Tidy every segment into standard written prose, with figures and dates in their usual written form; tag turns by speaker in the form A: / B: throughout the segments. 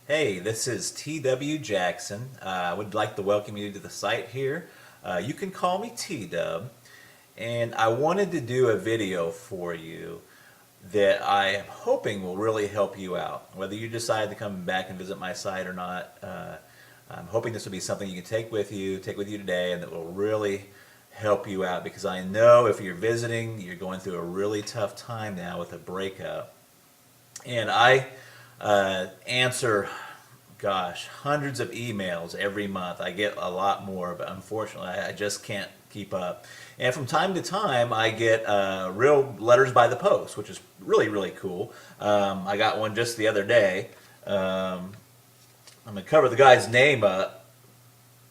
A: Hey, this is TW Jackson. I would like to welcome you to the site here. You can call me T-Dub, and I wanted to do a video for you that I am hoping will really help you out. Whether you decide to come back and visit my site or not, I'm hoping this will be something you can take with you today, and that will really help you out, because I know if you're visiting, you're going through a really tough time now with a breakup. And I answer, gosh, hundreds of emails every month. I get a lot more, but unfortunately, I just can't keep up. And from time to time, I get real letters by the post, which is really, really cool. I got one just the other day. I'm going to cover the guy's name up,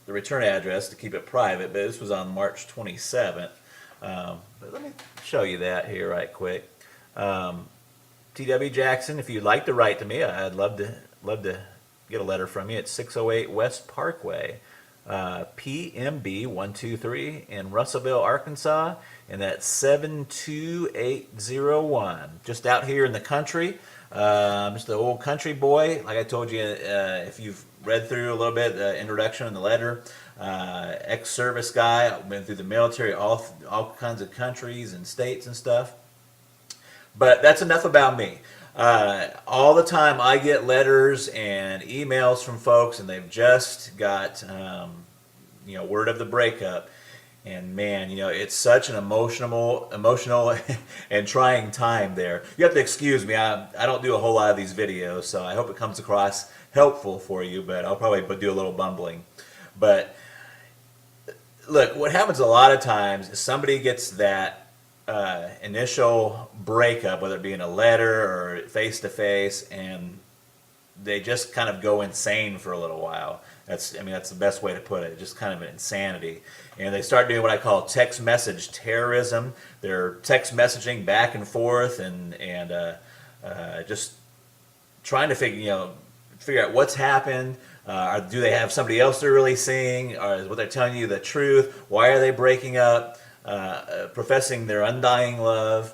A: the return address, to keep it private, but this was on March 27th. But let me show you that here right quick. T.W. Jackson, if you'd like to write to me, I'd love to get a letter from you. It's 608 West Parkway, PMB 123 in Russellville, Arkansas, and that's 72801. Just out here in the country. Just an old country boy. Like I told you, if you've read through a little bit the introduction and the letter, ex-service guy. I've been through the military, all kinds of countries and states and stuff. But that's enough about me. All the time I get letters and emails from folks, and they've just got word of the breakup. And man, it's such an emotional and trying time there. You have to excuse me. I don't do a whole lot of these videos, so I hope it comes across helpful for you, but I'll probably do a little bumbling. But look, what happens a lot of times is somebody gets that initial breakup, whether it be in a letter or face to face, and they just kind of go insane for a little while. That's the best way to put it. Just kind of an insanity, and they start doing what I call text message terrorism. They're text messaging back and forth, and just trying to figure out what's happened. Do they have somebody else they're really seeing? Or is what they're telling you the truth? Why are they breaking up? Professing their undying love.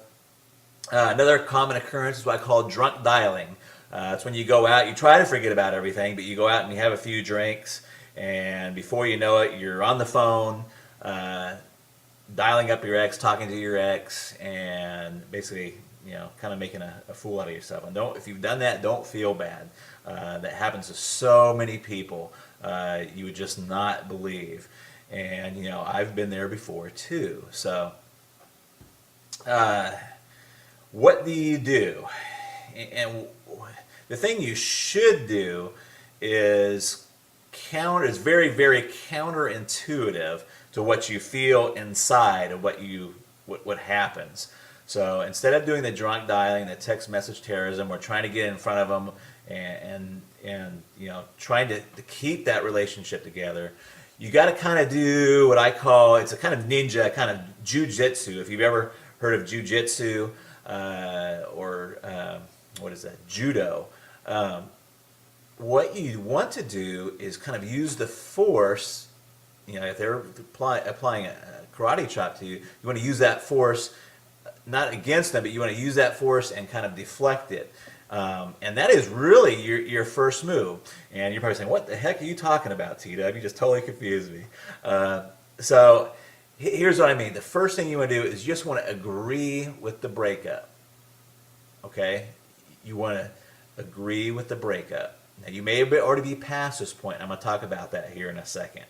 A: Another common occurrence is what I call drunk dialing. It's when you go out, you try to forget about everything, but you go out and you have a few drinks, and before you know it, you're on the phone, dialing up your ex, talking to your ex, and basically, kind of making a fool out of yourself. And if you've done that, don't feel bad. That happens to so many people. You would just not believe. And I've been there before too. So what do you do? And the thing you should do is very, very counterintuitive to what you feel inside of what happens. So instead of doing the drunk dialing, the text message terrorism, we're trying to get in front of them and trying to keep that relationship together. You got to kind of do what I call, it's a kind of ninja, kind of jujitsu. If you've ever heard of jujitsu or what is that, judo, what you want to do is kind of use the force. If they're applying a karate chop to you, you want to use that force not against them, but you want to use that force and kind of deflect it. And that is really your first move. And you're probably saying, what the heck are you talking about, T-Dub? You just totally confused me. So here's what I mean. The first thing you want to do is you just want to agree with the breakup. Okay? You want to agree with the breakup. Now, you may already be past this point. I'm going to talk about that here in a second.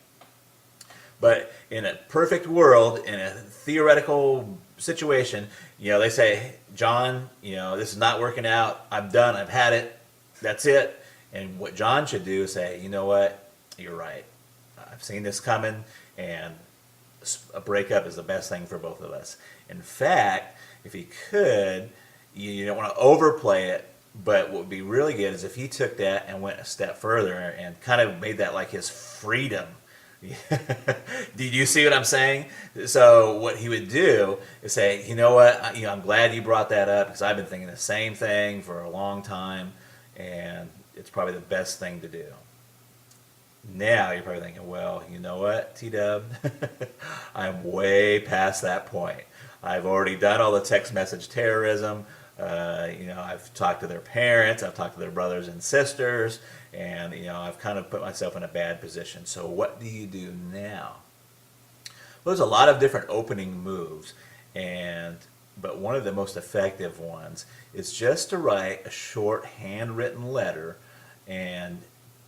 A: But in a perfect world, in a theoretical situation, they say, John, this is not working out. I'm done. I've had it. That's it. And what John should do is say, you know what? You're right. I've seen this coming, and a breakup is the best thing for both of us. In fact, if he could, you don't want to overplay it, but what would be really good is if he took that and went a step further and kind of made that like his freedom. Did you see what I'm saying? So what he would do is say, you know what, I'm glad you brought that up, because I've been thinking the same thing for a long time, and it's probably the best thing to do. Now you're probably thinking, well, you know what, T-Dub, I'm way past that point. I've already done all the text message terrorism. I've talked to their parents, I've talked to their brothers and sisters, and I've kind of put myself in a bad position. So what do you do now? Well, there's a lot of different opening moves, but one of the most effective ones is just to write a short handwritten letter and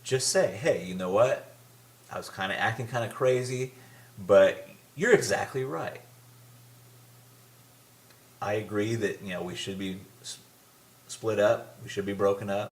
A: just say, hey, you know what? I was kind of acting kind of crazy, but you're exactly right. I agree that we should be split up, we should be broken up.